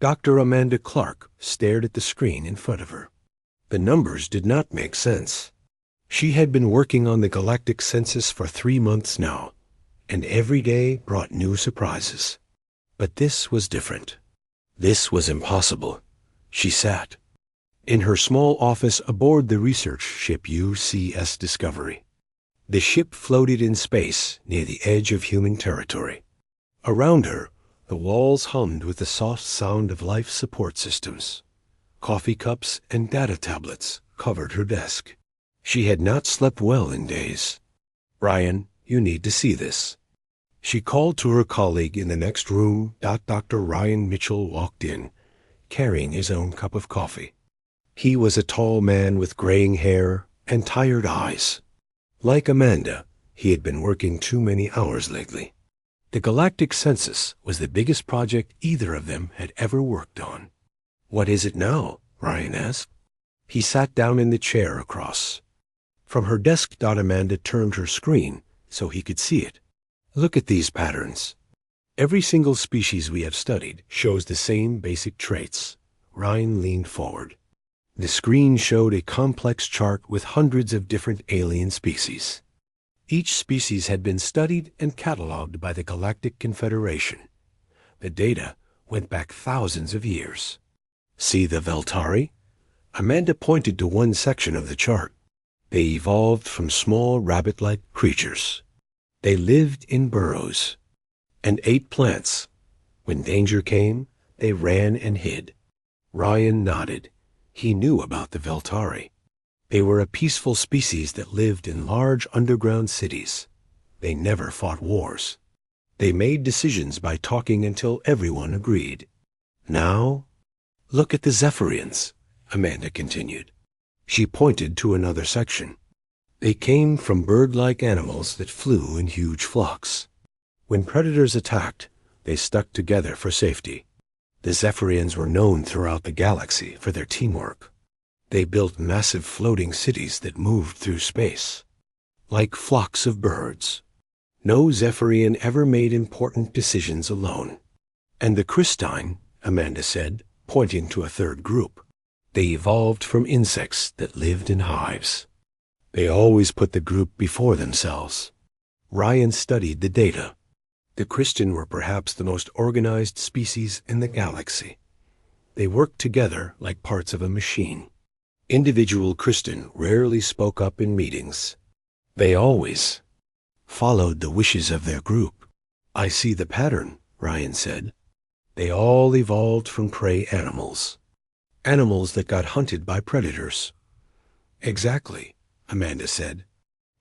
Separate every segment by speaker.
Speaker 1: Dr. Amanda Clark stared at the screen in front of her. The numbers did not make sense. She had been working on the galactic census for 3 months now, and every day brought new surprises. But this was different. This was impossible. She sat in her small office aboard the research ship UCS Discovery. The ship floated in space near the edge of human territory. Around her, the walls hummed with the soft sound of life support systems. Coffee cups and data tablets covered her desk. She had not slept well in days. "Ryan, you need to see this." She called to her colleague in the next room. Dr. Ryan Mitchell walked in, carrying his own cup of coffee. He was a tall man with graying hair and tired eyes. Like Amanda, he had been working too many hours lately. The galactic census was the biggest project either of them had ever worked on. "What is it now?" Ryan asked. He sat down in the chair across. From her desk, Amanda turned her screen so he could see it. "Look at these patterns. Every single species we have studied shows the same basic traits." Ryan leaned forward. The screen showed a complex chart with hundreds of different alien species. Each species had been studied and cataloged by the Galactic Confederation. The data went back thousands of years. "See the Veltari?" Amanda pointed to one section of the chart. They evolved from small rabbit-like creatures. They lived in burrows and ate plants. When danger came, they ran and hid. Ryan nodded. He knew about the Veltari. They were a peaceful species that lived in large underground cities. They never fought wars. They made decisions by talking until everyone agreed. Now, look at the Zephyrians, Amanda continued. She pointed to another section. They came from bird-like animals that flew in huge flocks. When predators attacked, they stuck together for safety. The Zephyrians were known throughout the galaxy for their teamwork. They built massive floating cities that moved through space, like flocks of birds. No Zephyrian ever made important decisions alone. "And the Christine," Amanda said, pointing to a third group. "They evolved from insects that lived in hives. They always put the group before themselves." Ryan studied the data. The Christian were perhaps the most organized species in the galaxy. They worked together like parts of a machine. Individual Christian rarely spoke up in meetings. They always followed the wishes of their group. "I see the pattern," Ryan said. "They all evolved from prey animals. Animals that got hunted by predators." "Exactly," Amanda said.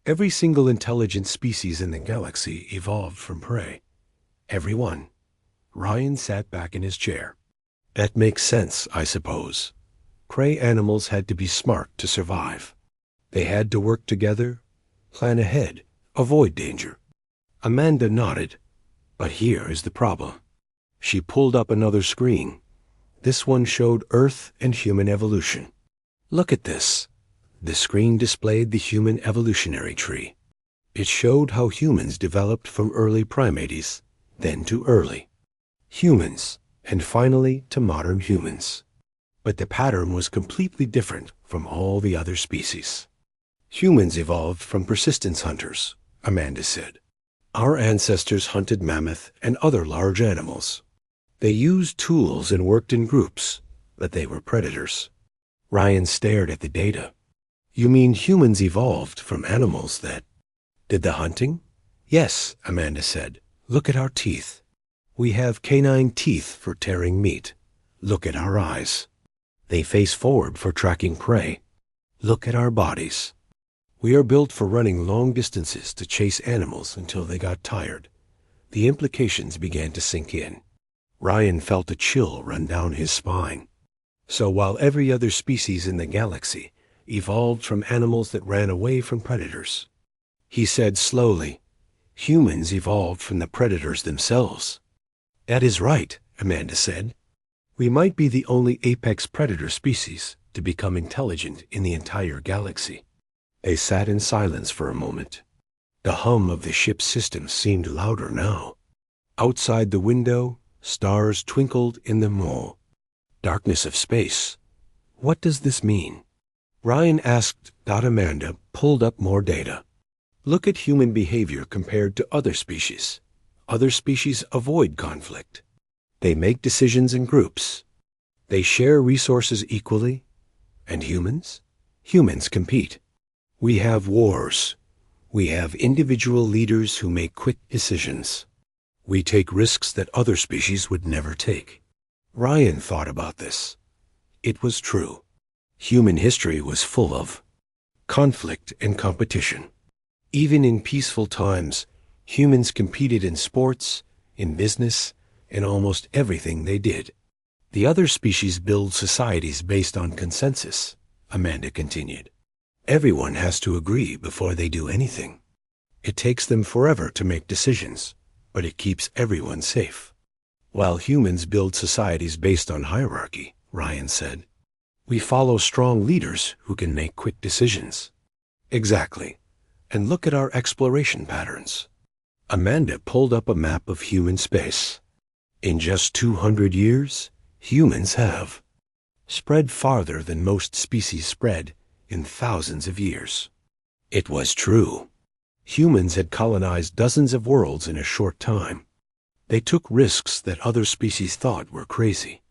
Speaker 1: "Every single intelligent species in the galaxy evolved from prey. Every one." Ryan sat back in his chair. "That makes sense, I suppose. Prey animals had to be smart to survive. They had to work together, plan ahead, avoid danger." Amanda nodded. "But here is the problem." She pulled up another screen. This one showed Earth and human evolution. "Look at this." The screen displayed the human evolutionary tree. It showed how humans developed from early primates, then to early humans, and finally to modern humans. But the pattern was completely different from all the other species. "Humans evolved from persistence hunters," Amanda said. "Our ancestors hunted mammoth and other large animals. They used tools and worked in groups, but they were predators." Ryan stared at the data. "You mean humans evolved from animals that did the hunting?" "Yes," Amanda said. "Look at our teeth. We have canine teeth for tearing meat. Look at our eyes. They face forward for tracking prey. Look at our bodies. We are built for running long distances to chase animals until they got tired." The implications began to sink in. Ryan felt a chill run down his spine. So while every other species in the galaxy evolved from animals that ran away from predators, he said slowly, "Humans evolved from the predators themselves." "That is right," Amanda said. "We might be the only apex predator species to become intelligent in the entire galaxy." They sat in silence for a moment. The hum of the ship's systems seemed louder now. Outside the window, stars twinkled in the mole. Darkness of space. What does this mean? Ryan asked. Amanda pulled up more data. Look at human behavior compared to other species. Other species avoid conflict. They make decisions in groups. They share resources equally. And humans? Humans compete. We have wars. We have individual leaders who make quick decisions. We take risks that other species would never take. Ryan thought about this. It was true. Human history was full of conflict and competition. Even in peaceful times, humans competed in sports, in business, in almost everything they did. The other species build societies based on consensus, Amanda continued. Everyone has to agree before they do anything. It takes them forever to make decisions, but it keeps everyone safe. While humans build societies based on hierarchy, Ryan said, we follow strong leaders who can make quick decisions. Exactly. And look at our exploration patterns. Amanda pulled up a map of human space. In just 200 years, humans have spread farther than most species spread in thousands of years. It was true. Humans had colonized dozens of worlds in a short time. They took risks that other species thought were crazy.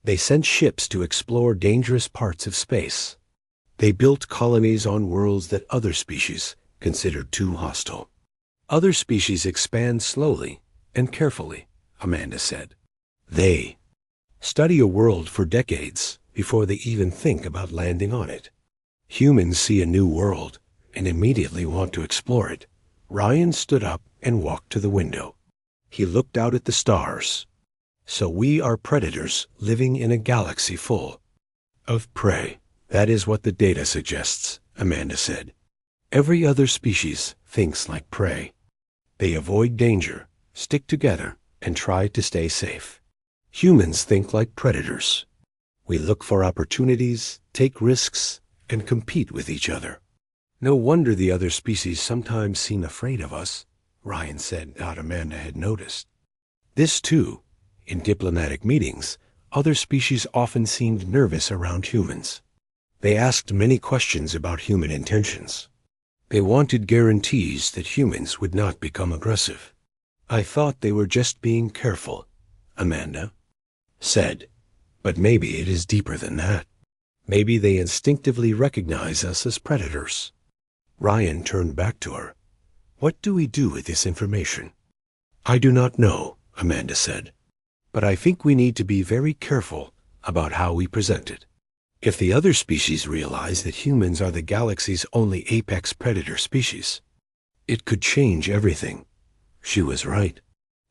Speaker 1: They sent ships to explore dangerous parts of space. They built colonies on worlds that other species considered too hostile. Other species expand slowly and carefully, Amanda said. They study a world for decades before they even think about landing on it. Humans see a new world and immediately want to explore it. Ryan stood up and walked to the window. He looked out at the stars. So we are predators living in a galaxy full of prey. That is what the data suggests, Amanda said. Every other species thinks like prey. They avoid danger, stick together, and try to stay safe. Humans think like predators. We look for opportunities, take risks, and compete with each other. No wonder the other species sometimes seem afraid of us, Ryan said. Amanda had noticed this too. In diplomatic meetings, other species often seemed nervous around humans. They asked many questions about human intentions. They wanted guarantees that humans would not become aggressive. I thought they were just being careful, Amanda said. But maybe it is deeper than that. Maybe they instinctively recognize us as predators. Ryan turned back to her. What do we do with this information? I do not know, Amanda said. But I think we need to be very careful about how we present it. If the other species realize that humans are the galaxy's only apex predator species, it could change everything. She was right.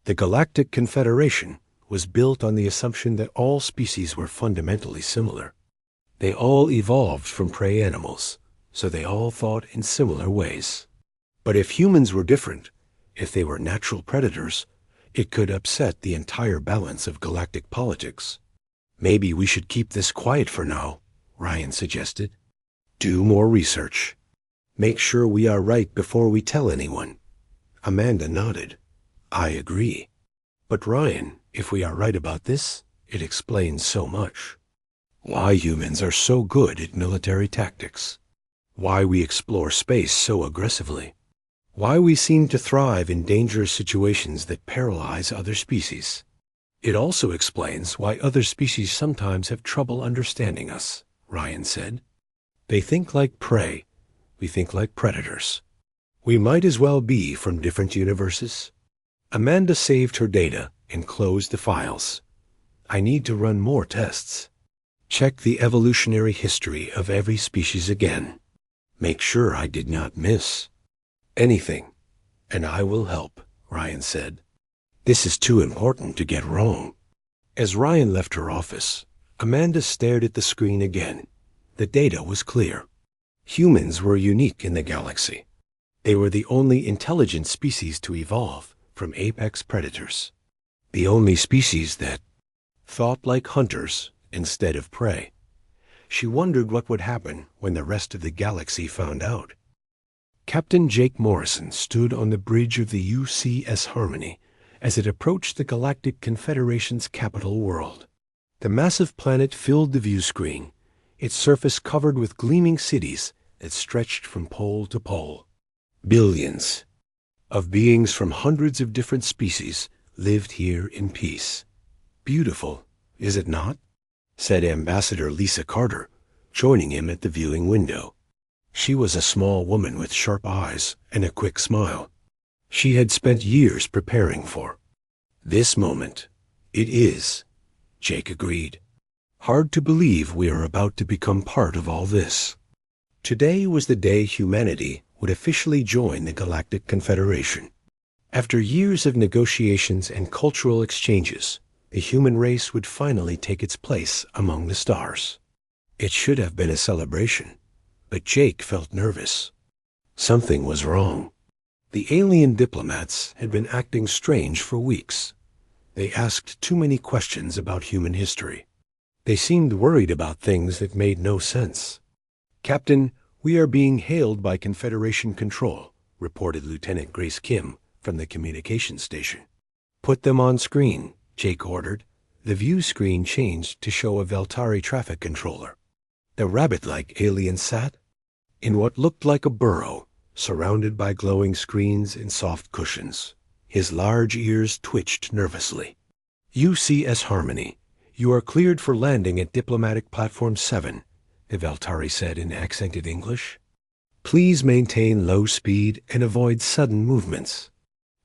Speaker 1: The Galactic Confederation was built on the assumption that all species were fundamentally similar. They all evolved from prey animals, so they all thought in similar ways. But if humans were different, if they were natural predators, it could upset the entire balance of galactic politics. Maybe we should keep this quiet for now, Ryan suggested. Do more research. Make sure we are right before we tell anyone. Amanda nodded. I agree. But Ryan, if we are right about this, it explains so much. Why humans are so good at military tactics. Why we explore space so aggressively. Why we seem to thrive in dangerous situations that paralyze other species. It also explains why other species sometimes have trouble understanding us, Ryan said. They think like prey. We think like predators. We might as well be from different universes. Amanda saved her data and closed the files. I need to run more tests. Check the evolutionary history of every species again. Make sure I did not miss anything, and I will help, Ryan said. This is too important to get wrong. As Ryan left her office, Amanda stared at the screen again. The data was clear. Humans were unique in the galaxy. They were the only intelligent species to evolve from apex predators. The only species that thought like hunters instead of prey. She wondered what would happen when the rest of the galaxy found out. Captain Jake Morrison stood on the bridge of the UCS Harmony as it approached the Galactic Confederation's capital world. The massive planet filled the view screen, its surface covered with gleaming cities that stretched from pole to pole. Billions of beings from hundreds of different species lived here in peace. Beautiful, is it not? Said Ambassador Lisa Carter, joining him at the viewing window. She was a small woman with sharp eyes and a quick smile. She had spent years preparing for this moment. It is, Jake agreed. Hard to believe we are about to become part of all this. Today was the day humanity would officially join the Galactic Confederation. After years of negotiations and cultural exchanges, the human race would finally take its place among the stars. It should have been a celebration, but Jake felt nervous. Something was wrong. The alien diplomats had been acting strange for weeks. They asked too many questions about human history. They seemed worried about things that made no sense. "Captain, we are being hailed by Confederation Control," reported Lieutenant Grace Kim from the communications station. "Put them on screen," Jake ordered. The view screen changed to show a Veltari traffic controller. The rabbit-like alien sat in what looked like a burrow, surrounded by glowing screens and soft cushions. His large ears twitched nervously. "UCS Harmony, you are cleared for landing at Diplomatic Platform 7, the Veltari said in accented English. "Please maintain low speed and avoid sudden movements.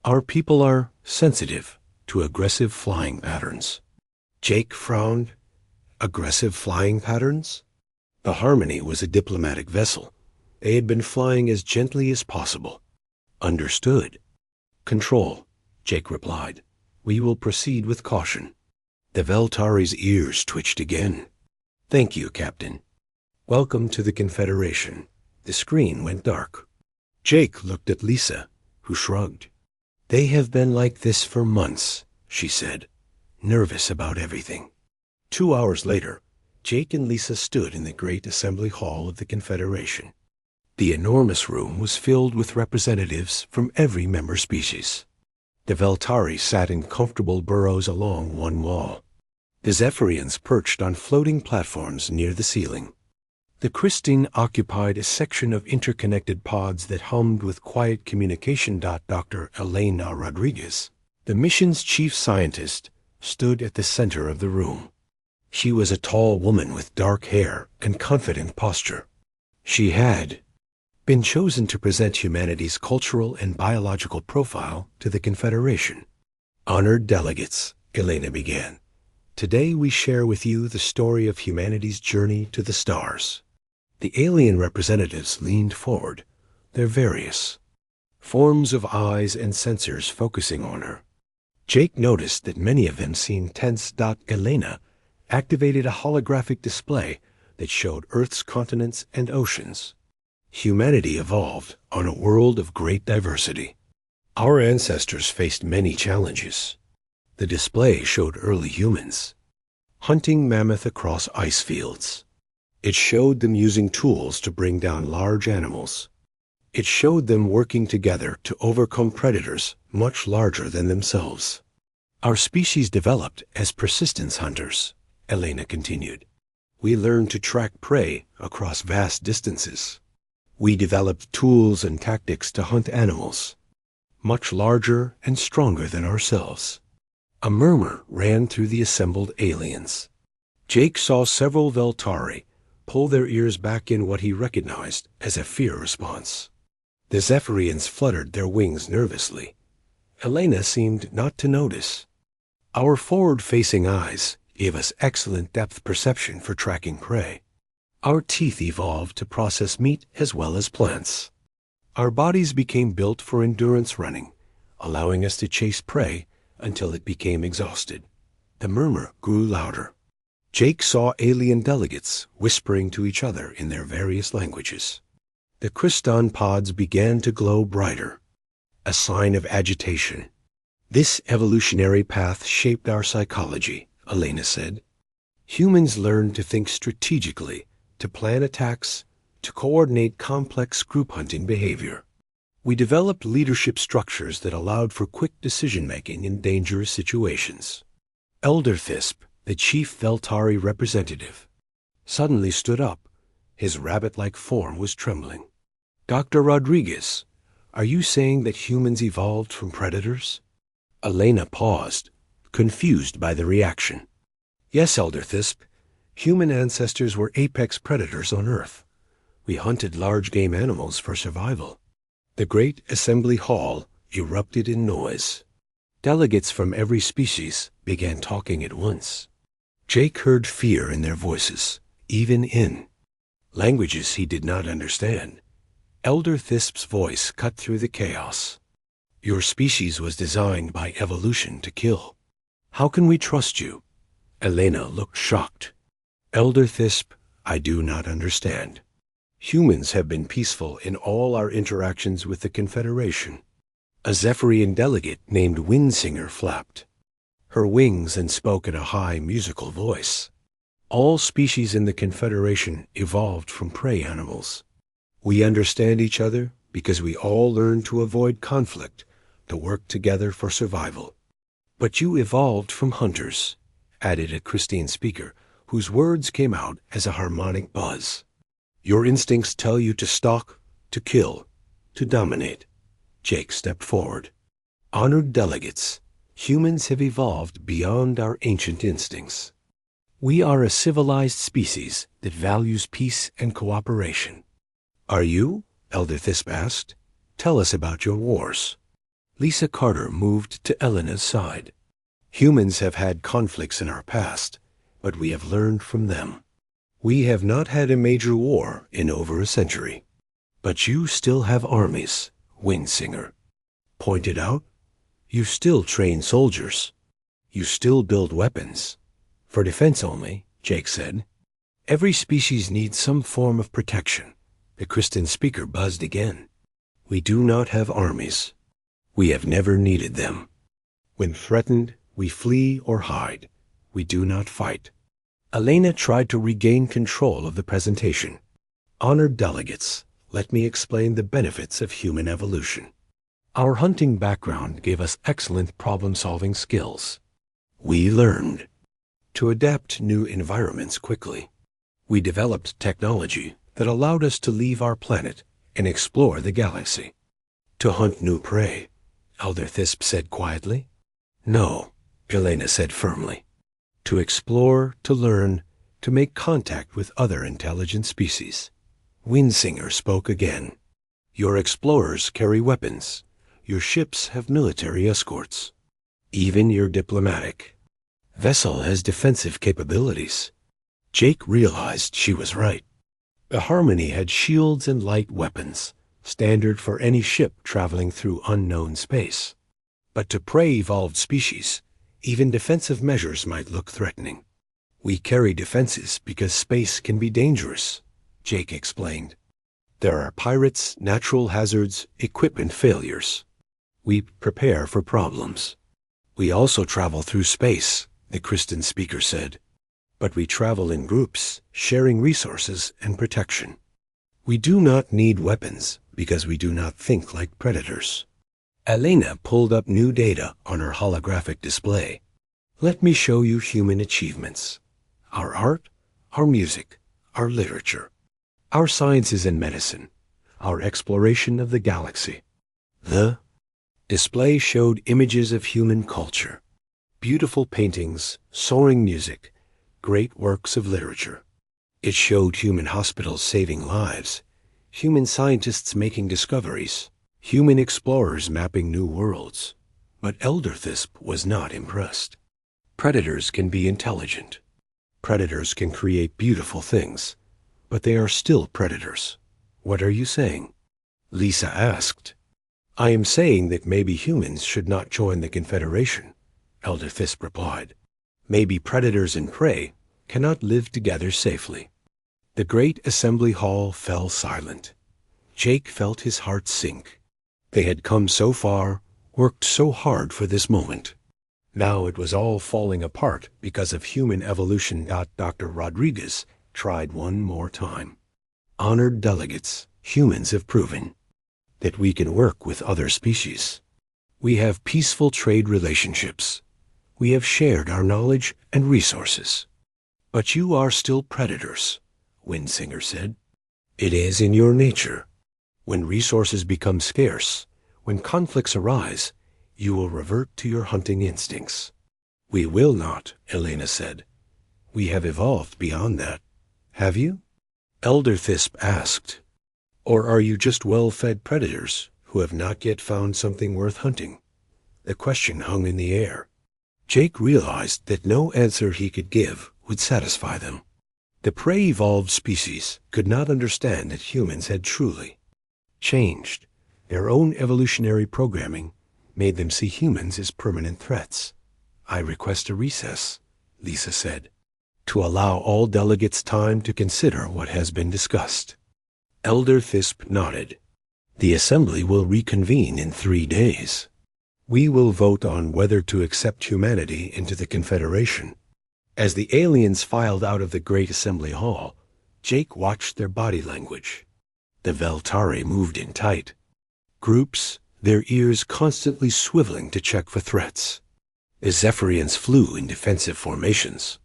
Speaker 1: Our people are sensitive to aggressive flying patterns." Jake frowned. Aggressive flying patterns? The Harmony was a diplomatic vessel. They had been flying as gently as possible. "Understood." "Control," Jake replied. "We will proceed with caution." The Veltari's ears twitched again. "Thank you, Captain." "Welcome to the Confederation." The screen went dark. Jake looked at Lisa, who shrugged. "They have been like this for months," she said, nervous about everything. 2 hours later, Jake and Lisa stood in the great assembly hall of the Confederation. The enormous room was filled with representatives from every member species. The Veltari sat in comfortable burrows along one wall. The Zephyrians perched on floating platforms near the ceiling. The Christine occupied a section of interconnected pods that hummed with quiet communication. Dr. Elena Rodriguez, the mission's chief scientist, stood at the center of the room. She was a tall woman with dark hair and confident posture. She had been chosen to present humanity's cultural and biological profile to the Confederation. "Honored delegates," Elena began, "today we share with you the story of humanity's journey to the stars." The alien representatives leaned forward, their various forms of eyes and sensors focusing on her. Jake noticed that many of them seemed tense. Elena activated a holographic display that showed Earth's continents and oceans. Humanity evolved on a world of great diversity. Our ancestors faced many challenges. The display showed early humans hunting mammoth across ice fields. It showed them using tools to bring down large animals. It showed them working together to overcome predators much larger than themselves. Our species developed as persistence hunters, Elena continued. We learned to track prey across vast distances. We developed tools and tactics to hunt animals much larger and stronger than ourselves. A murmur ran through the assembled aliens. Jake saw several Veltari pull their ears back in what he recognized as a fear response. The Zephyrians fluttered their wings nervously. Elena seemed not to notice. Our forward-facing eyes gave us excellent depth perception for tracking prey. Our teeth evolved to process meat as well as plants. Our bodies became built for endurance running, allowing us to chase prey until it became exhausted. The murmur grew louder. Jake saw alien delegates whispering to each other in their various languages. The Christon pods began to glow brighter, a sign of agitation. "This evolutionary path shaped our psychology," Elena said. "Humans learned to think strategically, to plan attacks, to coordinate complex group hunting behavior. We developed leadership structures that allowed for quick decision-making in dangerous situations." Elder Thisp, The chief Veltari representative, suddenly stood up. His rabbit-like form was trembling. "Dr. Rodriguez, are you saying that humans evolved from predators?" Elena paused, confused by the reaction. "Yes, Elder Thisp. Human ancestors were apex predators on Earth. We hunted large game animals for survival." The great assembly hall erupted in noise. Delegates from every species began talking at once. Jake heard fear in their voices, even in languages he did not understand. Elder Thisp's voice cut through the chaos. "Your species was designed by evolution to kill. How can we trust you?" Elena looked shocked. "Elder Thisp, I do not understand. Humans have been peaceful in all our interactions with the Confederation." A Zephyrian delegate named Windsinger flapped her wings and spoke in a high musical voice. "All species in the Confederation evolved from prey animals. We understand each other because we all learned to avoid conflict, to work together for survival." "But you evolved from hunters," added a Christine speaker, whose words came out as a harmonic buzz. "Your instincts tell you to stalk, to kill, to dominate." Jake stepped forward. "Honored delegates, humans have evolved beyond our ancient instincts. We are a civilized species that values peace and cooperation." "Are you?" Elder Thisp asked. "Tell us about your wars." Lisa Carter moved to Elena's side. "Humans have had conflicts in our past, but we have learned from them. We have not had a major war in over a century." "But you still have armies," Windsinger pointed out. "You still train soldiers. You still build weapons." "For defense only," Jake said. "Every species needs some form of protection." The Christian speaker buzzed again. "We do not have armies. We have never needed them. When threatened, we flee or hide. We do not fight." Elena tried to regain control of the presentation. "Honored delegates, let me explain the benefits of human evolution. Our hunting background gave us excellent problem-solving skills. We learned to adapt to new environments quickly. We developed technology that allowed us to leave our planet and explore the galaxy." "To hunt new prey," Elder Thisp said quietly. "No," Elena said firmly. "To explore, to learn, to make contact with other intelligent species." Windsinger spoke again. "Your explorers carry weapons. Your ships have military escorts. Even your diplomatic vessel has defensive capabilities." Jake realized she was right. The Harmony had shields and light weapons, standard for any ship traveling through unknown space. But to prey-evolved species, even defensive measures might look threatening. "We carry defenses because space can be dangerous," Jake explained. "There are pirates, natural hazards, equipment failures. We prepare for problems." "We also travel through space," the Christian speaker said. "But we travel in groups, sharing resources and protection. We do not need weapons because we do not think like predators." Elena pulled up new data on her holographic display. "Let me show you human achievements. Our art, our music, our literature, our sciences and medicine, our exploration of the galaxy." The display showed images of human culture, beautiful paintings, soaring music, great works of literature. It showed human hospitals saving lives, human scientists making discoveries, human explorers mapping new worlds. But Elder Thisp was not impressed. "Predators can be intelligent. Predators can create beautiful things, but they are still predators." "What are you saying?" Lisa asked. "I am saying that maybe humans should not join the Confederation," Elder Thisp replied. "Maybe predators and prey cannot live together safely." The great assembly hall fell silent. Jake felt his heart sink. They had come so far, worked so hard for this moment. Now it was all falling apart because of human evolution. Dr. Rodriguez tried one more time. "Honored delegates, humans have proven that we can work with other species. We have peaceful trade relationships. We have shared our knowledge and resources. But you are still predators, Windsinger said. It is in your nature. When resources become scarce, when conflicts arise, you will revert to your hunting instincts. We will not, Elena said. We have evolved beyond that. Have you? Elder Thisp asked. Or are you just well-fed predators who have not yet found something worth hunting? The question hung in the air. Jake realized that no answer he could give would satisfy them. The prey-evolved species could not understand that humans had truly changed. Their own evolutionary programming made them see humans as permanent threats. I request a recess, Lisa said, to allow all delegates time to consider what has been discussed. Elder Thisp nodded. The assembly will reconvene in 3 days. We will vote on whether to accept humanity into the Confederation. As the aliens filed out of the Great Assembly Hall, Jake watched their body language. The Veltari moved in tight groups, their ears constantly swiveling to check for threats. The Zephyrians flew in defensive formations.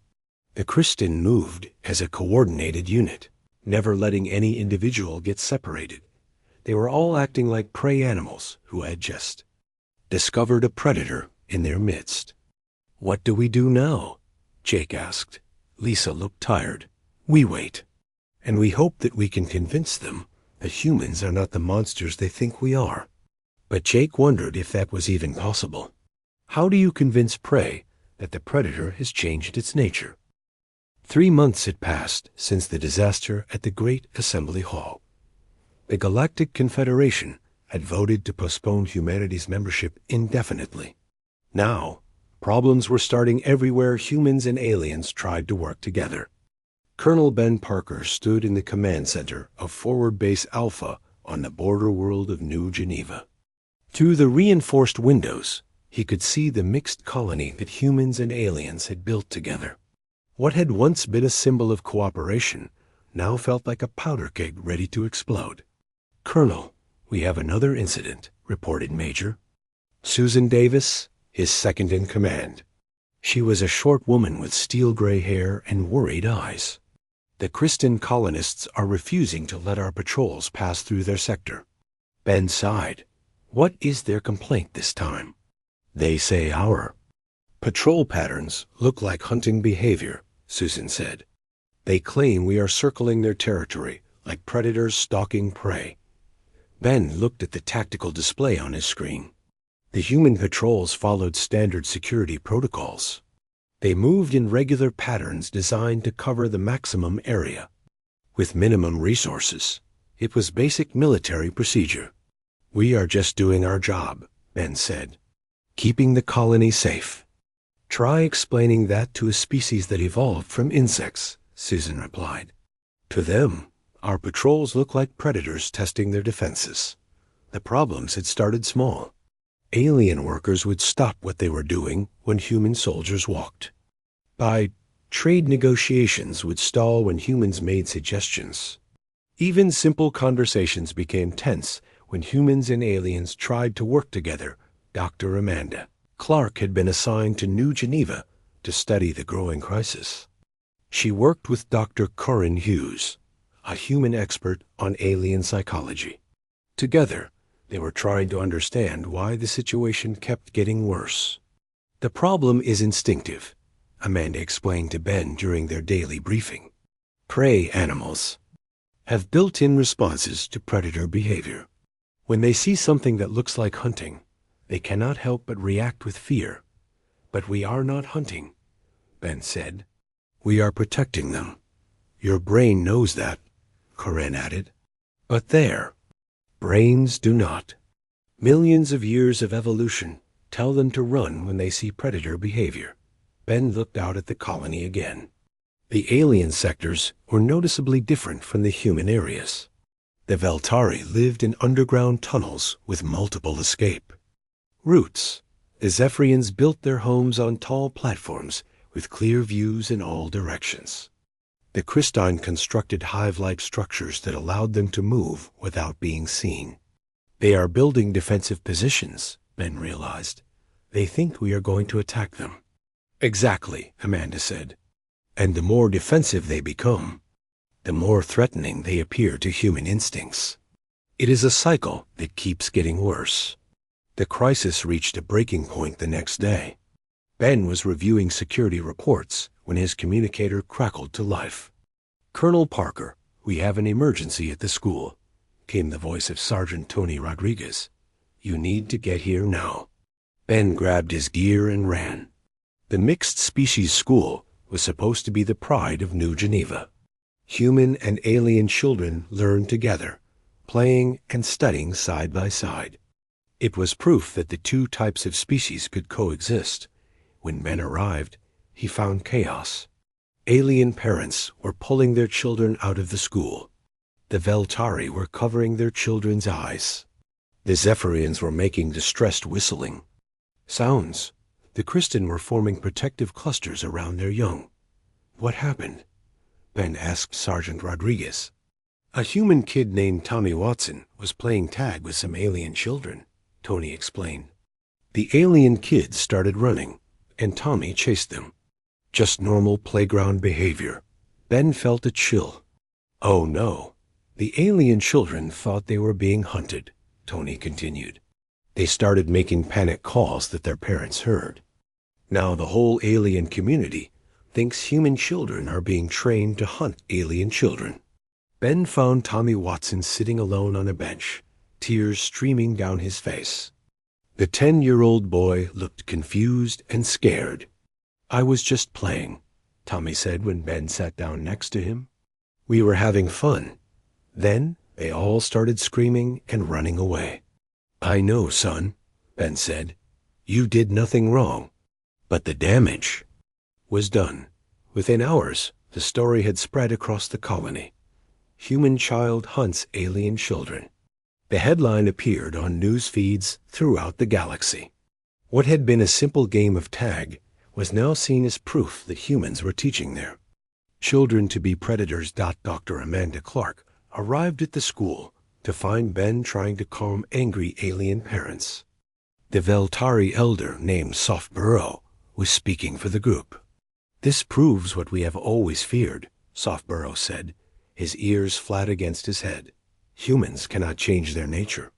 Speaker 1: The Kristin moved as a coordinated unit, never letting any individual get separated. They were all acting like prey animals who had just discovered a predator in their midst. What do we do now? Jake asked. Lisa looked tired. We wait, and we hope that we can convince them that humans are not the monsters they think we are. But Jake wondered if that was even possible. How do you convince prey that the predator has changed its nature? 3 months had passed since the disaster at the Great Assembly Hall. The Galactic Confederation had voted to postpone humanity's membership indefinitely. Now, problems were starting everywhere humans and aliens tried to work together. Colonel Ben Parker stood in the command center of Forward Base Alpha on the border world of New Geneva. Through the reinforced windows, he could see the mixed colony that humans and aliens had built together. What had once been a symbol of cooperation now felt like a powder keg ready to explode. Colonel, we have another incident, reported Major. Susan Davis, his second in command. She was a short woman with steel-gray hair and worried eyes. The Kristin colonists are refusing to let our patrols pass through their sector. Ben sighed. What is their complaint this time? They say our patrol patterns look like hunting behavior, Susan said. They claim we are circling their territory like predators stalking prey. Ben looked at the tactical display on his screen. The human patrols followed standard security protocols. They moved in regular patterns designed to cover the maximum area. With minimum resources, it was basic military procedure. We are just doing our job, Ben said. Keeping the colony safe. Try explaining that to a species that evolved from insects, Susan replied. To them, our patrols look like predators testing their defenses. The problems had started small. Alien workers would stop what they were doing when human soldiers walked. Trade negotiations would stall when humans made suggestions. Even simple conversations became tense when humans and aliens tried to work together. Dr. Amanda Clark had been assigned to New Geneva to study the growing crisis. She worked with Dr. Corinne Hughes, a human expert on alien psychology. Together, they were trying to understand why the situation kept getting worse. The problem is instinctive, Amanda explained to Ben during their daily briefing. Prey animals have built-in responses to predator behavior. When they see something that looks like hunting, they cannot help but react with fear. But we are not hunting, Ben said. We are protecting them. Your brain knows that, Corinne added. But their brains do not. Millions of years of evolution tell them to run when they see predator behavior. Ben looked out at the colony again. The alien sectors were noticeably different from the human areas. The Veltari lived in underground tunnels with multiple escape routes. The Zephyrians built their homes on tall platforms with clear views in all directions. The Kristin constructed hive-like structures that allowed them to move without being seen. They are building defensive positions, Ben realized. They think we are going to attack them. Exactly, Amanda said. And the more defensive they become, the more threatening they appear to human instincts. It is a cycle that keeps getting worse. The crisis reached a breaking point the next day. Ben was reviewing security reports when his communicator crackled to life. "Colonel Parker, we have an emergency at the school," came the voice of Sergeant Tony Rodriguez. "You need to get here now." Ben grabbed his gear and ran. The mixed-species school was supposed to be the pride of New Geneva. Human and alien children learned together, playing and studying side by side. It was proof that the two types of species could coexist. When Ben arrived, he found chaos. Alien parents were pulling their children out of the school. The Veltari were covering their children's eyes. The Zephyrians were making distressed whistling sounds. The Kristen were forming protective clusters around their young. "What happened?" Ben asked Sergeant Rodriguez. "A human kid named Tommy Watson was playing tag with some alien children," Tony explained. "The alien kids started running, and Tommy chased them. Just normal playground behavior." Ben felt a chill. "Oh no, the alien children thought they were being hunted," Tony continued. "They started making panic calls that their parents heard. Now the whole alien community thinks human children are being trained to hunt alien children." Ben found Tommy Watson sitting alone on a bench, tears streaming down his face. The 10-year-old boy looked confused and scared. "I was just playing," Tommy said when Ben sat down next to him. "We were having fun. Then they all started screaming and running away." "I know, son," Ben said. "You did nothing wrong. But the damage was done." Within hours, the story had spread across the colony. "Human child hunts alien children." The headline appeared on news feeds throughout the galaxy. What had been a simple game of tag was now seen as proof that humans were teaching their children to be predators. Dr. Amanda Clark arrived at the school to find Ben trying to calm angry alien parents. The Veltari elder named Softborough was speaking for the group. "This proves what we have always feared," Softborough said, his ears flat against his head. "Humans cannot change their nature.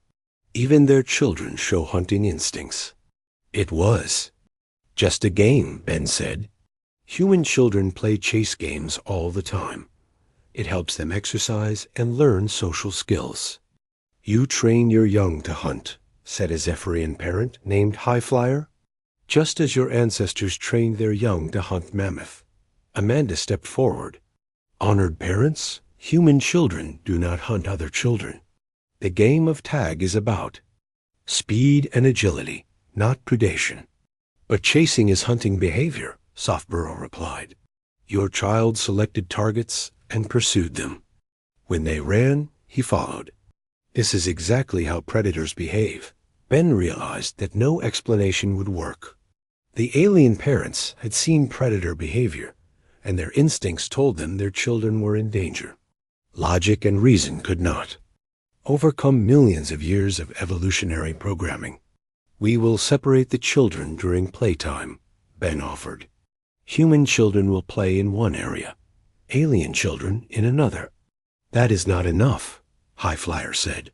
Speaker 1: Even their children show hunting instincts." "It was just a game," Ben said. "Human children play chase games all the time. It helps them exercise and learn social skills." "You train your young to hunt," said a Zephyrian parent named Highflyer, "just as your ancestors trained their young to hunt mammoth." Amanda stepped forward. "Honored parents, human children do not hunt other children. The game of tag is about speed and agility, not predation." "But chasing is hunting behavior," Softborough replied. "Your child selected targets and pursued them. When they ran, he followed. This is exactly how predators behave." Ben realized that no explanation would work. The alien parents had seen predator behavior, and their instincts told them their children were in danger. Logic and reason could not overcome millions of years of evolutionary programming. "We will separate the children during playtime," Ben offered. "Human children will play in one area, alien children in another." "That is not enough," Highflyer said.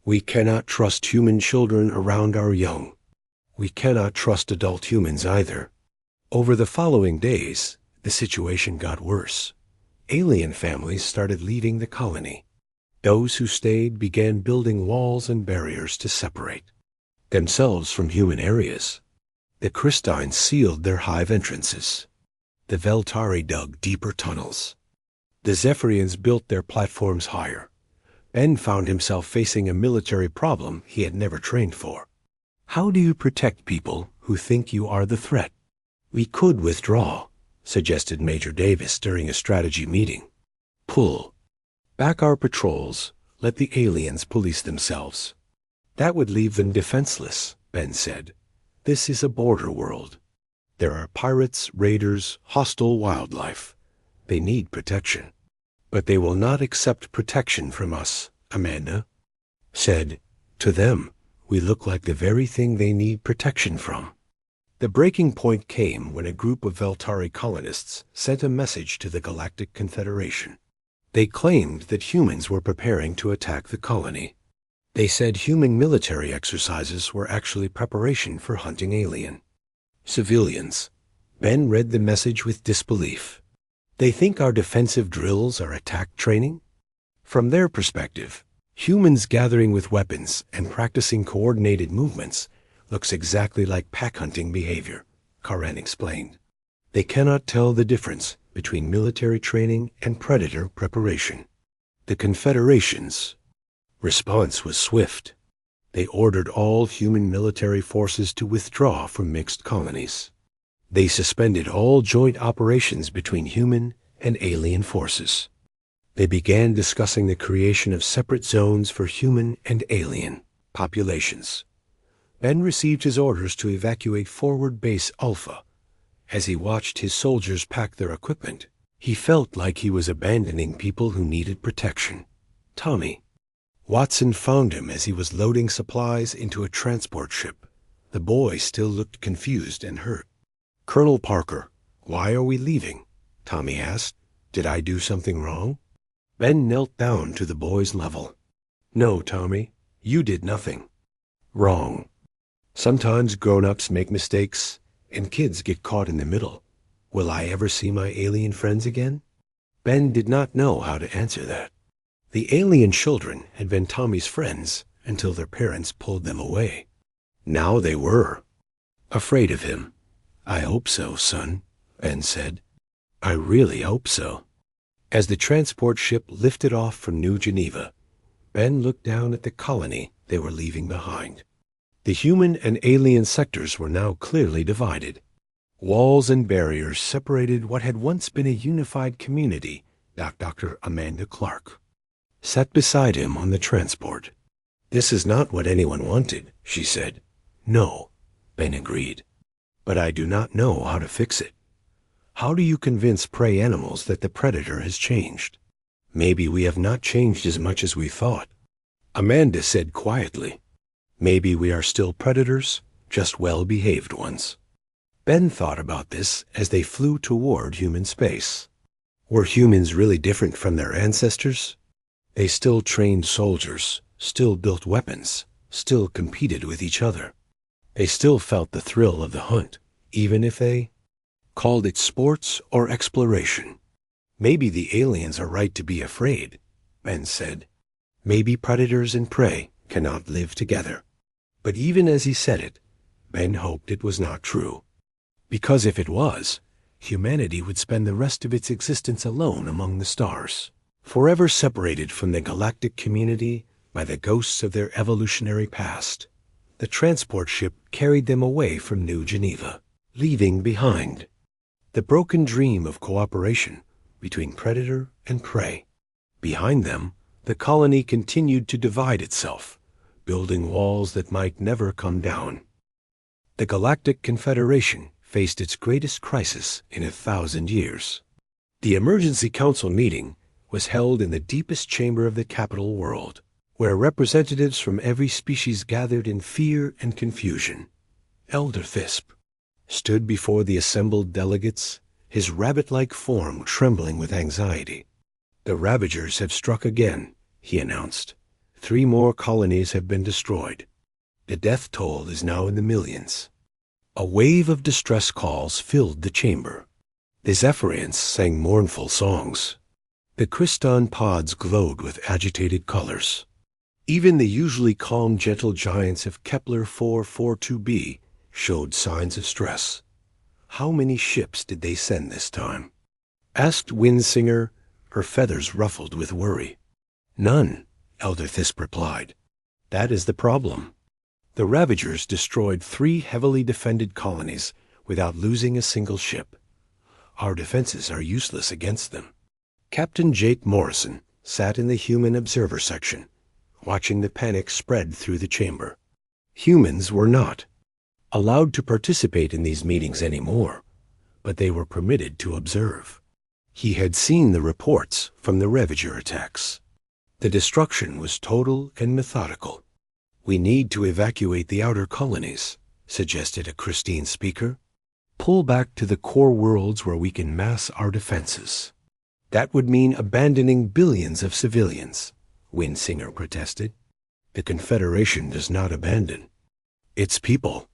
Speaker 1: "We cannot trust human children around our young. We cannot trust adult humans either." Over the following days, the situation got worse. Alien families started leaving the colony. Those who stayed began building walls and barriers to separate themselves from human areas. The Christines sealed their hive entrances. The Veltari dug deeper tunnels. The Zephyrians built their platforms higher. Ben found himself facing a military problem he had never trained for. How do you protect people who think you are the threat? "We could withdraw," suggested Major Davis during a strategy meeting. "Pull back our patrols, let the aliens police themselves." "That would leave them defenseless," Ben said. "This is a border world. There are pirates, raiders, hostile wildlife. They need protection." "But they will not accept protection from us," Amanda said. "To them, we look like the very thing they need protection from." The breaking point came when a group of Veltari colonists sent a message to the Galactic Confederation. They claimed that humans were preparing to attack the colony. They said human military exercises were actually preparation for hunting alien civilians. Ben read the message with disbelief. They think our defensive drills are attack training? From their perspective, humans gathering with weapons and practicing coordinated movements looks exactly like pack hunting behavior, Karen explained. They cannot tell the difference between military training and predator preparation. The Confederation's response was swift. They ordered all human military forces to withdraw from mixed colonies. They suspended all joint operations between human and alien forces. They began discussing the creation of separate zones for human and alien populations. Ben received his orders to evacuate Forward Base Alpha. As he watched his soldiers pack their equipment, he felt like he was abandoning people who needed protection. Tommy. Watson found him as he was loading supplies into a transport ship. The boy still looked confused and hurt. Colonel Parker, why are we leaving? Tommy asked. Did I do something wrong? Ben knelt down to the boy's level. No, Tommy, you did nothing wrong. Sometimes grown-ups make mistakes, and kids get caught in the middle. Will I ever see my alien friends again? Ben did not know how to answer that. The alien children had been Tommy's friends until their parents pulled them away. Now they were afraid of him. I hope so, son, Ben said. I really hope so. As the transport ship lifted off from New Geneva, Ben looked down at the colony they were leaving behind. The human and alien sectors were now clearly divided. Walls and barriers separated what had once been a unified community. Dr. Amanda Clark sat beside him on the transport. This is not what anyone wanted, she said. No, Ben agreed. But I do not know how to fix it. How do you convince prey animals that the predator has changed? Maybe we have not changed as much as we thought. Amanda said quietly. Maybe we are still predators, just well-behaved ones. Ben thought about this as they flew toward human space. Were humans really different from their ancestors? They still trained soldiers, still built weapons, still competed with each other. They still felt the thrill of the hunt, even if they called it sports or exploration. Maybe the aliens are right to be afraid, Ben said. Maybe predators and prey cannot live together. But even as he said it, Ben hoped it was not true. Because if it was, humanity would spend the rest of its existence alone among the stars, forever separated from the galactic community by the ghosts of their evolutionary past. The transport ship carried them away from New Geneva, leaving behind the broken dream of cooperation between predator and prey. Behind them, the colony continued to divide itself, building walls that might never come down. The Galactic Confederation faced its greatest crisis in 1,000 years. The Emergency Council meeting was held in the deepest chamber of the capital world, where representatives from every species gathered in fear and confusion. Elder Thisp stood before the assembled delegates, his rabbit-like form trembling with anxiety. The Ravagers have struck again, he announced. 3 more colonies have been destroyed. The death toll is now in the millions. A wave of distress calls filled the chamber. The Zephyrians sang mournful songs. The Cryston pods glowed with agitated colors. Even the usually calm, gentle giants of Kepler 442b showed signs of stress. How many ships did they send this time? Asked Windsinger, her feathers ruffled with worry. None, Elder Thisp replied. That is the problem. The Ravagers destroyed 3 heavily defended colonies without losing a single ship. Our defenses are useless against them. Captain Jake Morrison sat in the human observer section, watching the panic spread through the chamber. Humans were not allowed to participate in these meetings anymore, but they were permitted to observe. He had seen the reports from the Ravager attacks. The destruction was total and methodical. We need to evacuate the outer colonies, suggested a Christine speaker. Pull back to the core worlds where we can mass our defenses. That would mean abandoning billions of civilians, Windsinger protested. The Confederation does not abandon its people,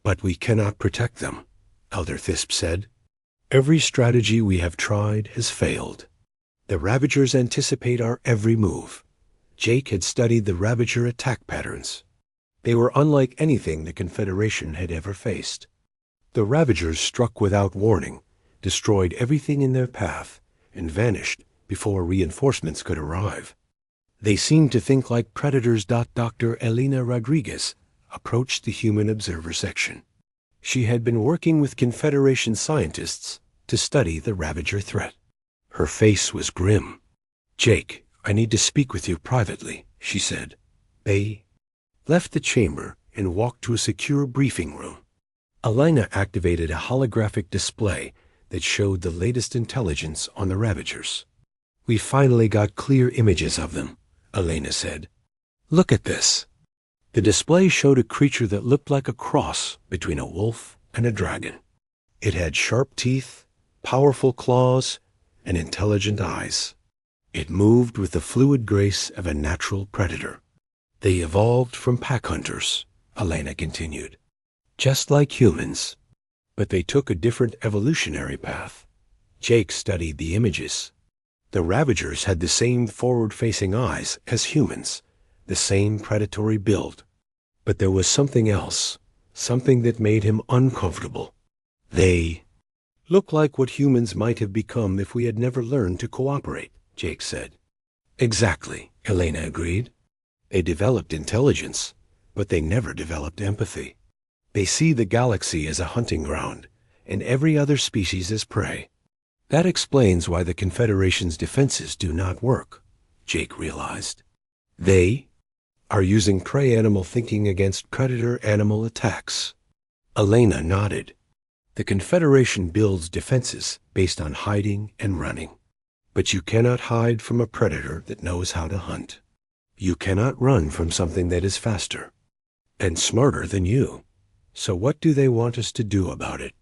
Speaker 1: but we cannot protect them, Elder Thisp said. Every strategy we have tried has failed. The Ravagers anticipate our every move. Jake had studied the Ravager attack patterns. They were unlike anything the Confederation had ever faced. The Ravagers struck without warning, destroyed everything in their path, and vanished before reinforcements could arrive. They seemed to think like predators. Dr. Elena Rodriguez approached the human observer section. She had been working with Confederation scientists to study the Ravager threat. Her face was grim. "Jake, I need to speak with you privately," she said. They left the chamber and walked to a secure briefing room. Elena activated a holographic display that showed the latest intelligence on the Ravagers. "We finally got clear images of them," Elena said. "Look at this." The display showed a creature that looked like a cross between a wolf and a dragon. It had sharp teeth, powerful claws, and intelligent eyes. It moved with the fluid grace of a natural predator. "They evolved from pack hunters," Elena continued, "just like humans. But they took a different evolutionary path." Jake studied the images. The Ravagers had the same forward-facing eyes as humans, the same predatory build. But there was something else, something that made him uncomfortable. "They look like what humans might have become if we had never learned to cooperate," Jake said. "Exactly," Elena agreed. "They developed intelligence, but they never developed empathy. They see the galaxy as a hunting ground, and every other species as prey. That explains why the Confederation's defenses do not work," Jake realized. "They are using prey animal thinking against predator animal attacks." Elena nodded. "The Confederation builds defenses based on hiding and running. But you cannot hide from a predator that knows how to hunt. You cannot run from something that is faster and smarter than you. So what do they want us to do about it?"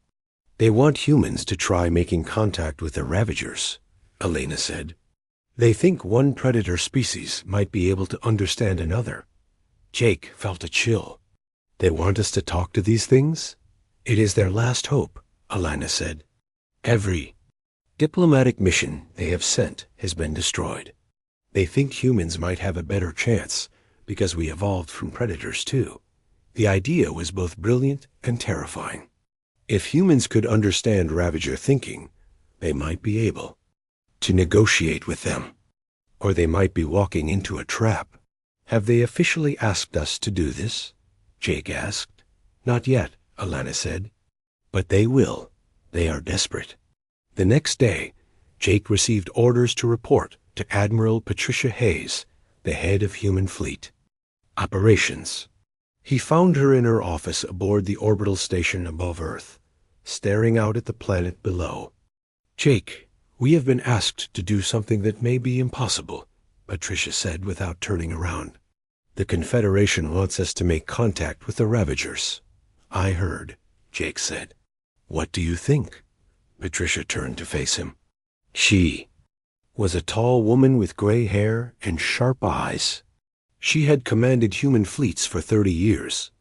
Speaker 1: "They want humans to try making contact with the Ravagers," Elena said. "They think one predator species might be able to understand another." Jake felt a chill. "They want us to talk to these things?" "It is their last hope," Elena said. "Every diplomatic mission they have sent has been destroyed. They think humans might have a better chance because we evolved from predators too." The idea was both brilliant and terrifying. If humans could understand Ravager thinking, they might be able to negotiate with them. Or they might be walking into a trap. "Have they officially asked us to do this?" Jake asked. "Not yet," Elena said. "But they will. They are desperate." The next day, Jake received orders to report to Admiral Patricia Hayes, the head of Human Fleet Operations. He found her in her office aboard the orbital station above Earth, staring out at the planet below. "Jake, we have been asked to do something that may be impossible," Patricia said without turning around. "The Confederation wants us to make contact with the Ravagers." "I heard," Jake said. "What do you think?" Patricia turned to face him. She was a tall woman with gray hair and sharp eyes. She had commanded human fleets for 30 years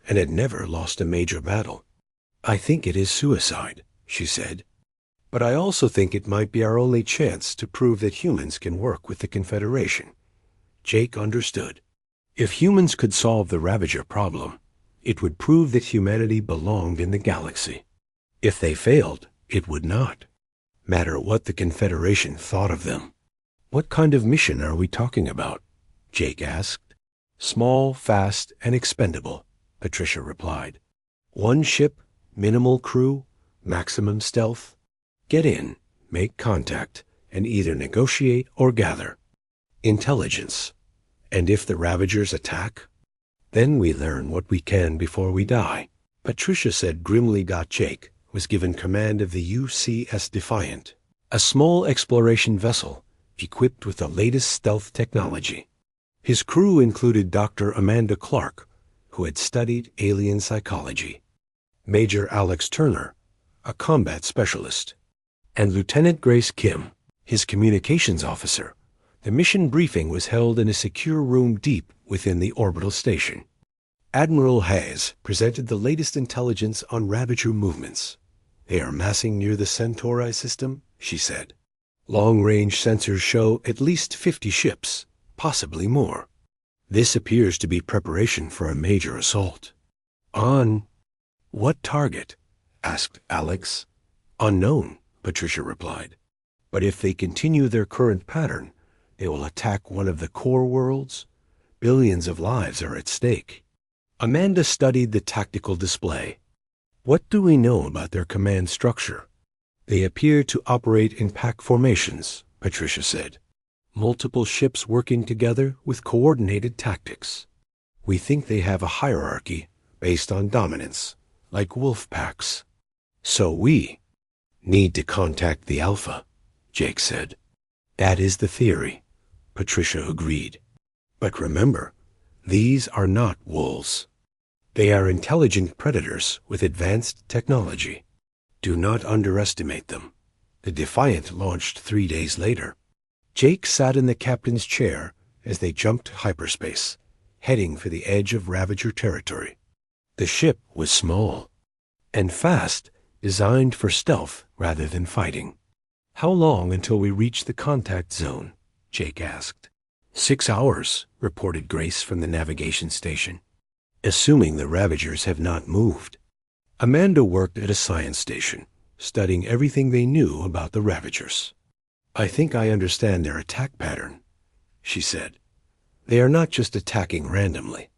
Speaker 1: and had never lost a major battle. "I think it is suicide," she said. "But I also think it might be our only chance to prove that humans can work with the Confederation." Jake understood. If humans could solve the Ravager problem, it would prove that humanity belonged in the galaxy. If they failed, it would not matter what the Confederation thought of them. "What kind of mission are we talking about?" Jake asked. "Small, fast, and expendable," Patricia replied. "One ship, minimal crew, maximum stealth. Get in, make contact, and either negotiate or gather intelligence. And if the Ravagers attack, then we learn what we can before we die." Patricia said grimly. Jake was given command of the UCS Defiant, a small exploration vessel equipped with the latest stealth technology. His crew included Dr. Amanda Clark, who had studied alien psychology, Major Alex Turner, a combat specialist, and Lieutenant Grace Kim, his communications officer. The mission briefing was held in a secure room deep within the orbital station. Admiral Hayes presented the latest intelligence on Ravager movements. They are massing near the Centauri system, she said. Long-range sensors show at least 50 ships, possibly more. This appears to be preparation for a major assault. On what target? Asked Alex. Unknown, Patricia replied. But if they continue their current pattern, they will attack one of the core worlds. Billions of lives are at stake. Amanda studied the tactical display. What do we know about their command structure? They appear to operate in pack formations, Patricia said. Multiple ships working together with coordinated tactics. We think they have a hierarchy based on dominance, like wolf packs. So we need to contact the Alpha, Jake said. That is the theory, Patricia agreed. But remember, these are not wolves. They are intelligent predators with advanced technology. Do not underestimate them. The Defiant launched 3 days later. Jake sat in the captain's chair as they jumped to hyperspace, heading for the edge of Ravager territory. The ship was small and fast, designed for stealth rather than fighting. How long until we reach the contact zone? Jake asked. 6 hours, reported Grace from the navigation station. Assuming the Ravagers have not moved. Amanda worked at a science station, studying everything they knew about the Ravagers. I think I understand their attack pattern, she said. They are not just attacking randomly.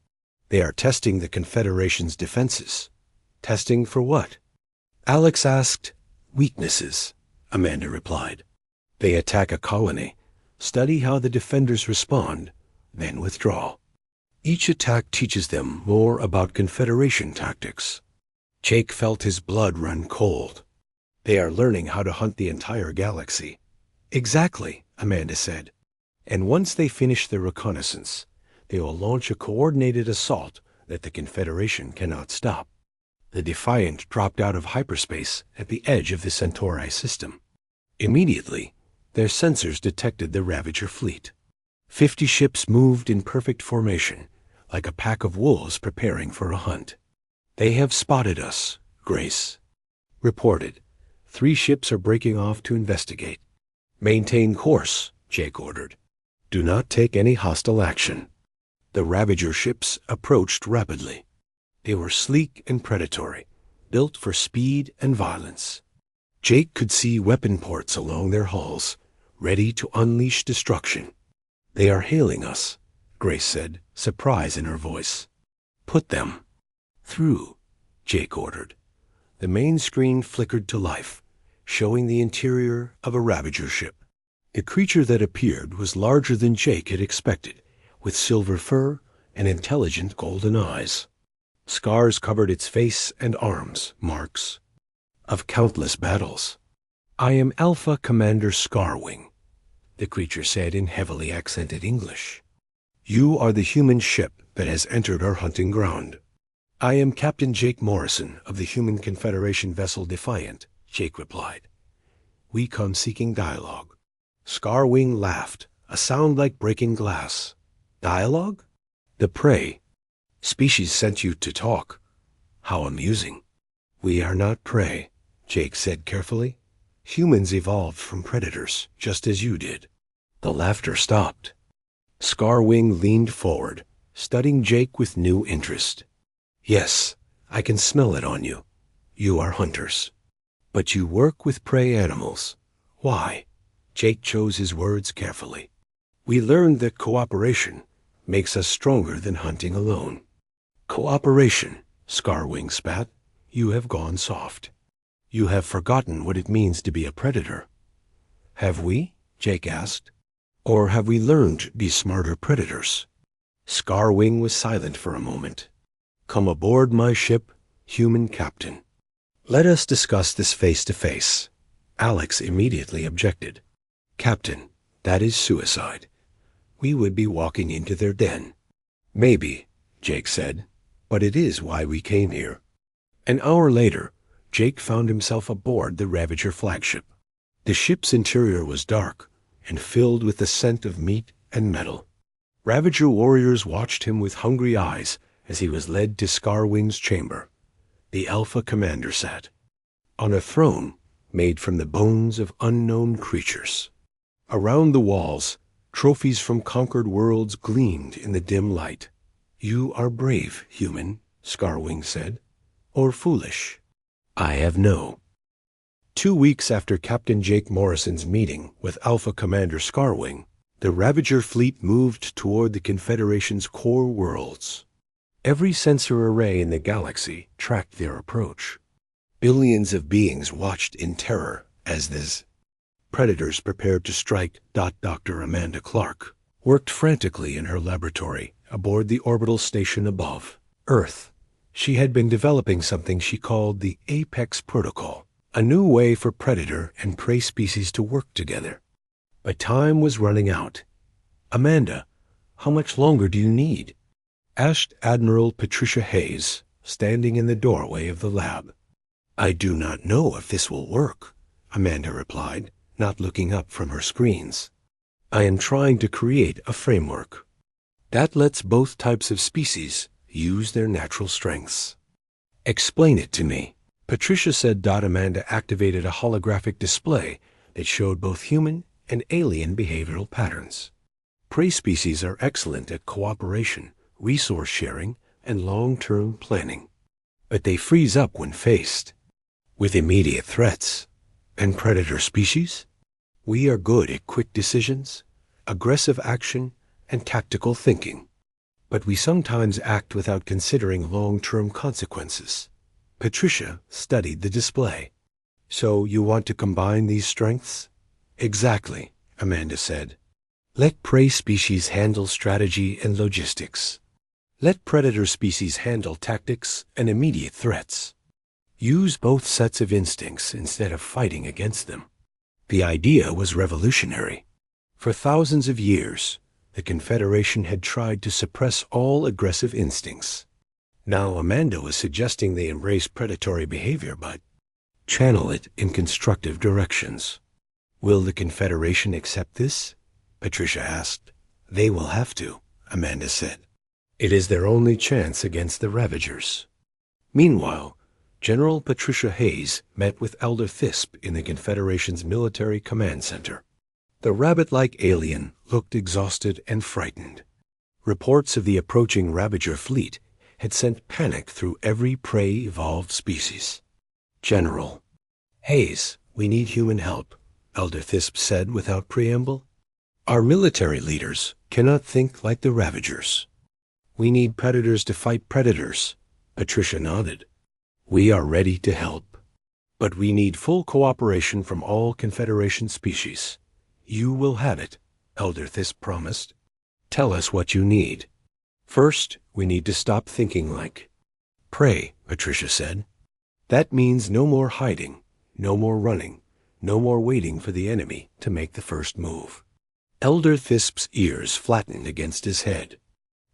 Speaker 1: They are testing the Confederation's defenses. Testing for what? Alex asked. Weaknesses, Amanda replied. They attack a colony, study how the defenders respond, then withdraw. Each attack teaches them more about Confederation tactics. Jake felt his blood run cold. They are learning how to hunt the entire galaxy. Exactly, Amanda said. And once they finish their reconnaissance, they will launch a coordinated assault that the Confederation cannot stop. The Defiant dropped out of hyperspace at the edge of the Centauri system. Immediately, their sensors detected the Ravager fleet. 50 ships moved in perfect formation, like a pack of wolves preparing for a hunt. They have spotted us, Grace reported. 3 ships are breaking off to investigate. Maintain course, Jake ordered. Do not take any hostile action. The Ravager ships approached rapidly. They were sleek and predatory, built for speed and violence. Jake could see weapon ports along their hulls, ready to unleash destruction. They are hailing us, Grace said, surprise in her voice. Put them through, Jake ordered. The main screen flickered to life, showing the interior of a Ravager ship. The creature that appeared was larger than Jake had expected, with silver fur and intelligent golden eyes. Scars covered its face and arms, marks of countless battles. I am Alpha Commander Scarwing, the creature said in heavily accented English. You are the human ship that has entered our hunting ground. I am Captain Jake Morrison of the Human Confederation vessel Defiant, Jake replied. We come seeking dialogue. Scarwing laughed, a sound like breaking glass. Dialogue? The prey. Species sent you to talk. How amusing. We are not prey, Jake said carefully. Humans evolved from predators, just as you did. The laughter stopped. Scarwing leaned forward, studying Jake with new interest. Yes, I can smell it on you. You are hunters. But you work with prey animals. Why? Jake chose his words carefully. We learned that cooperation makes us stronger than hunting alone. Cooperation, Scarwing spat. You have gone soft. You have forgotten what it means to be a predator. Have we? Jake asked. Or have we learned to be smarter predators? Scarwing was silent for a moment. Come aboard my ship, human captain. Let us discuss this face to face. Alex immediately objected. Captain, that is suicide. We would be walking into their den. Maybe, Jake said. but it is why we came here." An hour later, Jake found himself aboard the Ravager flagship. The ship's interior was dark and filled with the scent of meat and metal. Ravager warriors watched him with hungry eyes as he was led to Scarwing's chamber. The Alpha Commander sat on a throne made from the bones of unknown creatures. Around the walls, trophies from conquered worlds gleamed in the dim light. "You are brave, human," Scarwing said, "or foolish. I have no." 2 weeks after Captain Jake Morrison's meeting with Alpha Commander Scarwing, the Ravager fleet moved toward the Confederation's core worlds. Every sensor array in the galaxy tracked their approach. Billions of beings watched in terror as the predators prepared to strike. Dr. Amanda Clark worked frantically in her laboratory aboard the orbital station above Earth. She had been developing something she called the Apex Protocol, a new way for predator and prey species to work together. But time was running out. "Amanda, how much longer do you need?" asked Admiral Patricia Hayes, standing in the doorway of the lab. "I do not know if this will work," Amanda replied, not looking up from her screens. "I am trying to create a framework that lets both types of species use their natural strengths." "Explain it to me," Patricia said. Amanda activated a holographic display that showed both human and alien behavioral patterns. Prey species are excellent at cooperation, resource sharing, and long-term planning, but they freeze up when faced with immediate threats. And predator species? We are good at quick decisions, aggressive action, and tactical thinking, but we sometimes act without considering long-term consequences. Patricia studied the display. "So you want to combine these strengths?" "Exactly," Amanda said. "Let prey species handle strategy and logistics. Let predator species handle tactics and immediate threats. Use both sets of instincts instead of fighting against them." The idea was revolutionary. For thousands of years, the Confederation had tried to suppress all aggressive instincts. Now Amanda was suggesting they embrace predatory behavior but channel it in constructive directions. "Will the Confederation accept this?" Patricia asked. "They will have to," Amanda said. "It is their only chance against the Ravagers." Meanwhile, General Patricia Hayes met with Elder Thisp in the Confederation's military command center. The rabbit-like alien looked exhausted and frightened. Reports of the approaching Ravager fleet had sent panic through every prey-evolved species. "General Hayes, we need human help," Elder Thisp said without preamble. "Our military leaders cannot think like the Ravagers. We need predators to fight predators." Patricia nodded. "We are ready to help, but we need full cooperation from all Confederation species." "You will have it," Elder Thisp promised. "Tell us what you need." "First, we need to stop thinking like prey," Patricia said. "That means no more hiding, no more running, no more waiting for the enemy to make the first move." Elder Thisp's ears flattened against his head.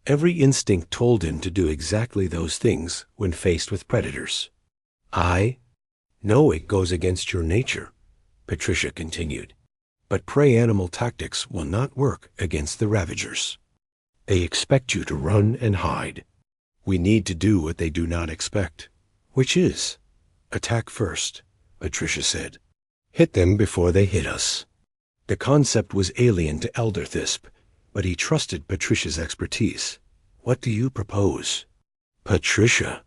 Speaker 1: Every instinct told him to do exactly those things when faced with predators. "I know it goes against your nature," Patricia continued, "but prey animal tactics will not work against the Ravagers. They expect you to run and hide. We need to do what they do not expect, which is attack first," Patricia said. "Hit them before they hit us." The concept was alien to Elder Thisp, but he trusted Patricia's expertise. "What do you propose?" Patricia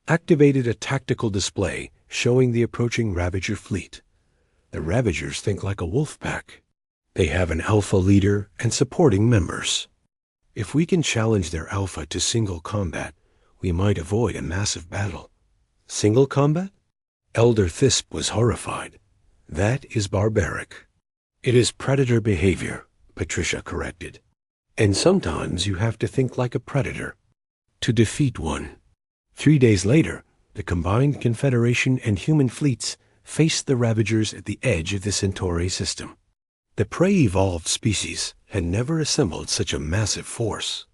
Speaker 1: activated a tactical display showing the approaching Ravager fleet. The Ravagers think like a wolf pack. They have an alpha leader and supporting members. If we can challenge their alpha to single combat, we might avoid a massive battle. "Single combat?" Elder Thisp was horrified. "That is barbaric." "It is predator behavior," Patricia corrected. "And sometimes you have to think like a predator to defeat one." 3 days later, the combined Confederation and human fleets faced the Ravagers at the edge of the Centauri system. The prey-evolved species had never assembled such a massive force.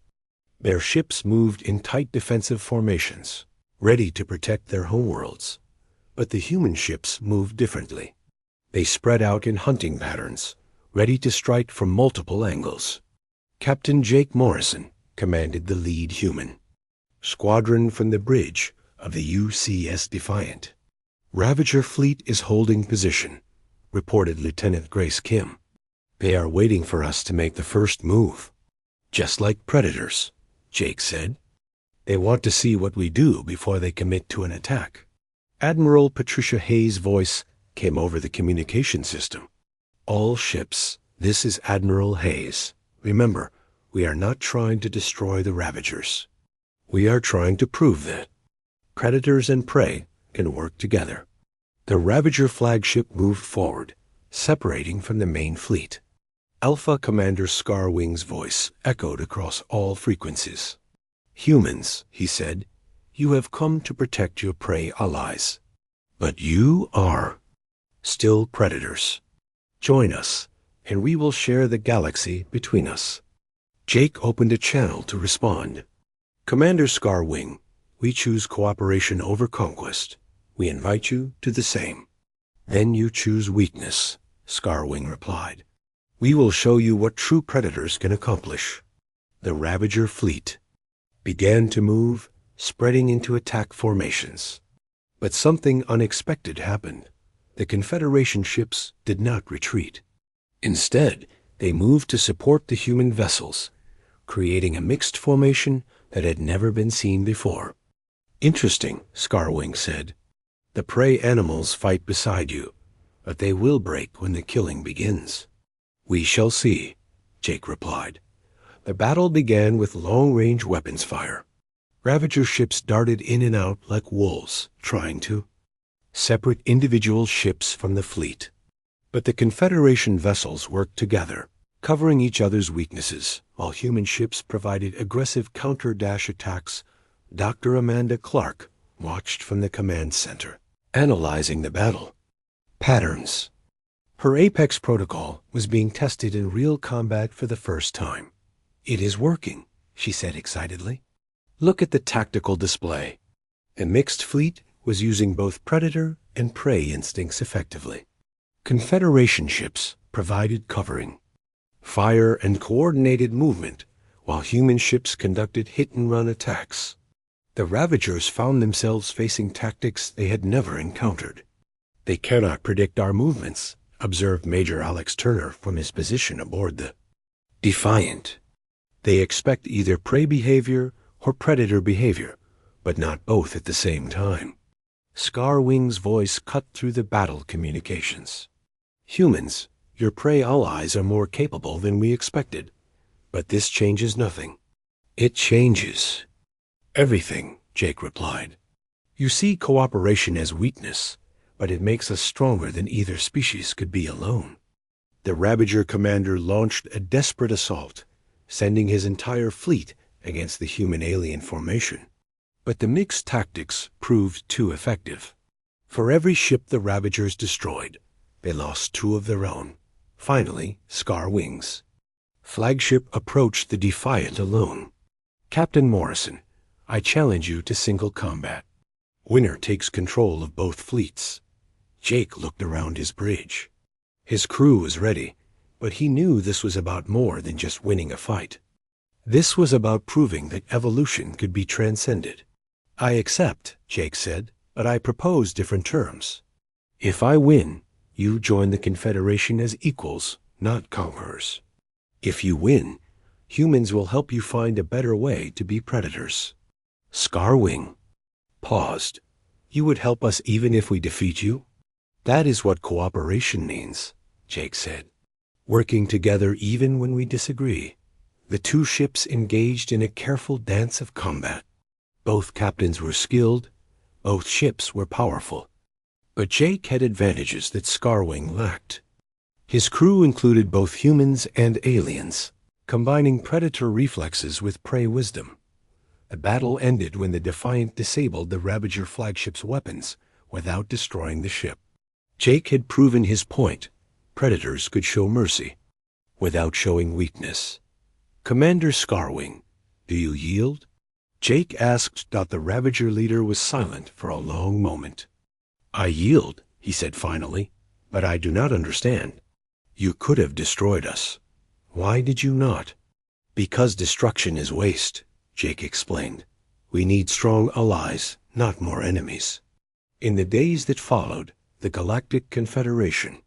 Speaker 1: Their ships moved in tight defensive formations, ready to protect their homeworlds. But the human ships moved differently. They spread out in hunting patterns, ready to strike from multiple angles. Captain Jake Morrison commanded the lead human squadron from the bridge of the UCS Defiant. "Ravager fleet is holding position," reported Lieutenant Grace Kim. "They are waiting for us to make the first move." "Just like predators," Jake said. "They want to see what we do before they commit to an attack." Admiral Patricia Hayes' voice came over the communication system. "All ships, this is Admiral Hayes. Remember, we are not trying to destroy the Ravagers. We are trying to prove that predators and prey can work together." The Ravager flagship moved forward, separating from the main fleet. Alpha Commander Scarwing's voice echoed across all frequencies. "Humans," he said, "you have come to protect your prey allies. But you are still predators. Join us, and we will share the galaxy between us." Jake opened a channel to respond. "Commander Scarwing, we choose cooperation over conquest. We invite you to the same." "Then you choose weakness," Scarwing replied. "We will show you what true predators can accomplish." The Ravager fleet began to move, spreading into attack formations. But something unexpected happened. The Confederation ships did not retreat. Instead, they moved to support the human vessels, creating a mixed formation that had never been seen before. "Interesting," Scarwing said. "The prey animals fight beside you, but they will break when the killing begins." "We shall see," Jake replied. The battle began with long-range weapons fire. Ravager ships darted in and out like wolves, trying to separate individual ships from the fleet. But the Confederation vessels worked together, covering each other's weaknesses, while human ships provided aggressive counter-dash attacks. Dr. Amanda Clark watched from the command center, analyzing the battle patterns. Her Apex protocol was being tested in real combat for the first time. "It is working," she said excitedly. "Look at the tactical display." A mixed fleet was using both predator and prey instincts effectively. Confederation ships provided covering, fire, and coordinated movement, while human ships conducted hit-and-run attacks. The Ravagers found themselves facing tactics they had never encountered. "They cannot predict our movements," observed Major Alex Turner from his position aboard the Defiant. "They expect either prey behavior or predator behavior, but not both at the same time." Scarwing's voice cut through the battle communications. "Humans, your prey allies are more capable than we expected, but this changes nothing." "It changes everything," Jake replied. "You see cooperation as weakness, but it makes us stronger than either species could be alone." The Ravager commander launched a desperate assault, sending his entire fleet against the human-alien formation. But the mixed tactics proved too effective. For every ship the Ravagers destroyed, they lost 2 of their own. Finally, Scarwing's flagship approached the Defiant alone. "Captain Morrison, I challenge you to single combat. Winner takes control of both fleets." Jake looked around his bridge. His crew was ready, but he knew this was about more than just winning a fight. This was about proving that evolution could be transcended. "I accept," Jake said, "but I propose different terms. If I win, you join the Confederation as equals, not conquerors. If you win, humans will help you find a better way to be predators." Scarwing paused. "You would help us even if we defeat you?" "That is what cooperation means," Jake said. "Working together even when we disagree." The 2 ships engaged in a careful dance of combat. Both captains were skilled, both ships were powerful. But Jake had advantages that Scarwing lacked. His crew included both humans and aliens, combining predator reflexes with prey wisdom. The battle ended when the Defiant disabled the Ravager flagship's weapons without destroying the ship. Jake had proven his point. Predators could show mercy without showing weakness. "Commander Scarwing, Do you yield? Jake asked. The Ravager leader was silent for a long moment. I yield, he said finally, but I do not understand. You could have destroyed us. Why did you not? Because destruction is waste, Jake explained. We need strong allies, not more enemies. In the days that followed, the Galactic Confederation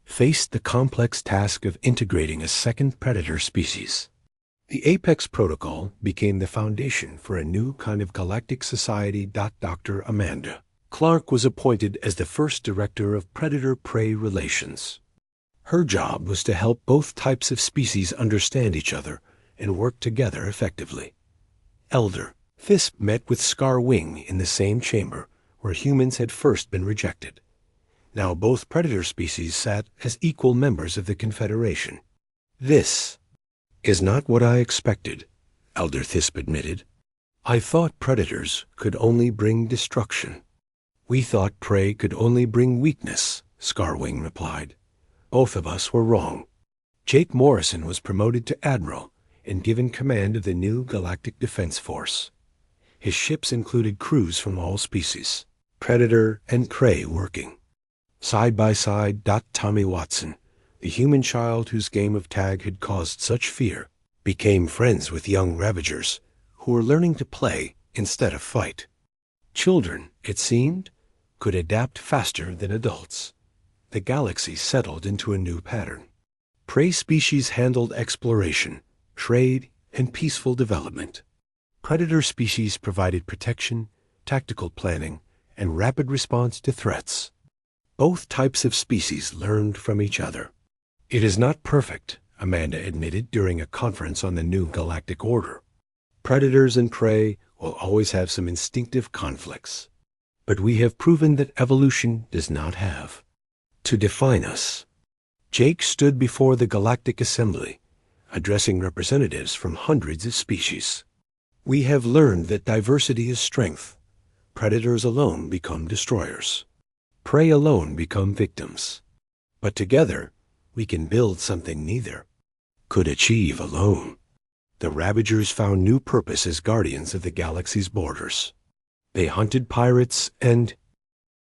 Speaker 1: faced the complex task of integrating a second predator species. The Apex Protocol became the foundation for a new kind of galactic society. Dr. Amanda Clark was appointed as the first director of predator-prey relations. Her job was to help both types of species understand each other and work together effectively. Elder Thisp met with Scar Wing in the same chamber where humans had first been rejected. Now both predator species sat as equal members of the Confederation. This is not what I expected, Elder Thisp admitted. I thought predators could only bring destruction. We thought prey could only bring weakness, Scarwing replied. Both of us were wrong. Jake Morrison was promoted to Admiral and given command of the new Galactic Defense Force. His ships included crews from all species, predator and prey working side by side. Tommy Watson, the human child whose game of tag had caused such fear, became friends with young Ravagers who were learning to play instead of fight. Children, it seemed, could adapt faster than adults. The galaxy settled into a new pattern. Prey species handled exploration, trade, and peaceful development. Predator species provided protection, tactical planning, and rapid response to threats. Both types of species learned from each other. It is not perfect, Amanda admitted during a conference on the new galactic order. Predators and prey will always have some instinctive conflicts. But we have proven that evolution does not have to define us. Jake stood before the Galactic Assembly, addressing representatives from hundreds of species. We have learned that diversity is strength. Predators alone become destroyers. Prey alone become victims. But together, we can build something neither could achieve alone. The Ravagers found new purpose as guardians of the galaxy's borders. They hunted pirates and